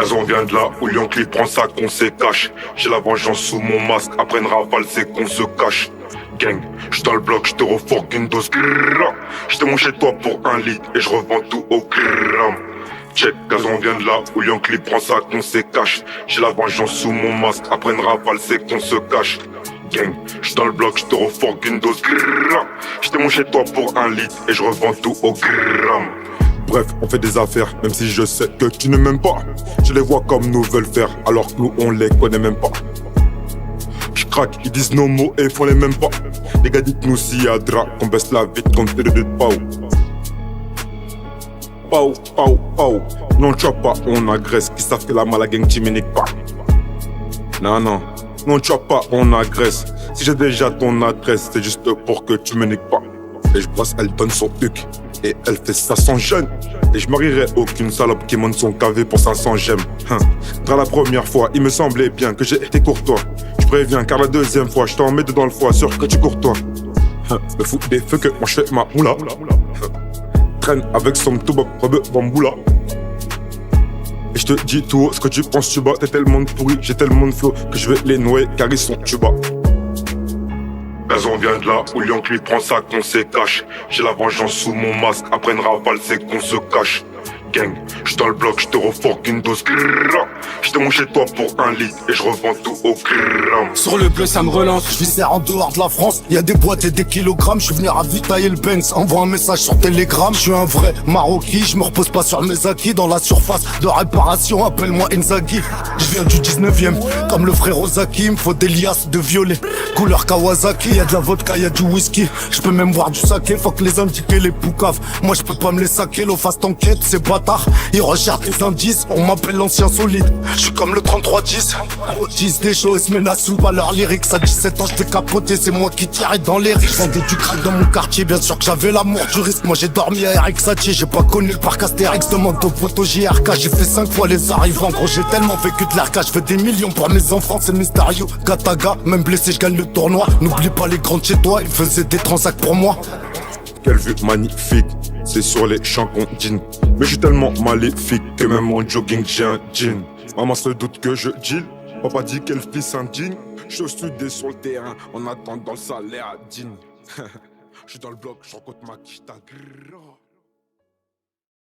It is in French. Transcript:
Gazon vient de là où Yankee prend sa qu'on se cache. J'ai la vengeance sous mon masque, après une rafale c'est qu'on se cache. Gang, j'suis dans le bloc, j'te reforque une dose. J'te mon chez toi pour 1 litre et j'revends tout au gramme. Check, Gazon vient de là où Yankee prend sa qu'on se cache. J'ai la vengeance sous mon masque, après une rafale c'est qu'on se cache. Gang, j'suis dans le bloc, j'te reforque une dose. J'te mon chez toi pour 1 litre et j'revends tout au gramme. Bref, on fait des affaires, même si je sais que tu ne m'aimes pas. Je les vois comme nous veulent faire, alors que nous on les connaît même pas. Je craque, ils disent nos mots et font les mêmes pas. Les gars dites-nous s'il y a drap, qu'on baisse la vite comme fait de pao. Pao, pao, pao. Non, tu vois pas, on agresse, qui savent que la mala gang t'immunique pas. Non, non, non, tu vois pas, on agresse. Si j'ai déjà ton adresse, c'est juste pour que tu me niques pas. Et je brosse, elle donne son huc. Et elle fait ça sans gêne. Et je marierai aucune salope qui monte son KV pour 500 j'aime. Dans la première fois, il me semblait bien que j'ai été courtois. Je préviens car la deuxième fois, je t'en mets dedans le foie, sûr que tu courtois. Me fous des feux que moi je fais ma moula. Traîne avec son toubab, rebeu bamboula. Et je te dis tout haut ce que tu penses, tu bats. T'es tellement de pourri, j'ai tellement de flow que je vais les noyer car ils sont tu bats. Gazon vient de là où Yankee prend sa qu'on se cache. J'ai la vengeance sous mon masque, après une rafale c'est qu'on se cache. Gang, j'suis dans le bloc, j'te reforque une dose. J'te mon chez toi pour 1 litre et j'revends tout au gramme. Sur le bleu ça me relance, je vis en dehors de la France. Y'a des boîtes et des kilogrammes, je suis venu ravitailler le Benz. Envoie un message sur Telegram, je suis un vrai Marocain. Je me repose pas sur mes acquis, dans la surface de réparation, appelle-moi Inzaghi. Je viens du 19ème, comme le frère Ozaki. Il me faut des liasses de violet, couleur Kawasaki. Y'a de la vodka, y'a du whisky, je peux même boire du saké. Faut que les indiquer les poucaves, moi je peux pas me les saquer. L'eau fasse t'enquête, c'est bâtard, ils recherchent des indices. On m'appelle l'ancien solide, je suis comme le 3310. Gros 10 des choses, mais n'a sous pas leur lyrique. À 17 ans j'étais capoté, c'est moi qui tirais dans les risques. Vendais du crack dans mon quartier, bien sûr que j'avais l'amour du risque. Moi j'ai dormi à Eric Satie, j'ai pas connu le parc Astérix. Demande au poteau JRK, j'ai fait 5 fois les arrivants. Gros j'ai tellement vécu de l'arcade, je veux des millions pour mes enfants. C'est Mysterio, Kataga, même blessé je gagne le tournoi. N'oublie pas les grands de chez toi, ils faisaient des transacts pour moi. Quelle vue magnifique, c'est sur les champs qu'on dîne. Mais je suis tellement maléfique que même en jogging j'ai un jean. Maman se doute que je deal, papa dit quel fils indigne. Je suis au studio sur le terrain, en attendant le salaire digne. Je suis dans le bloc, je rencontre ma quiche.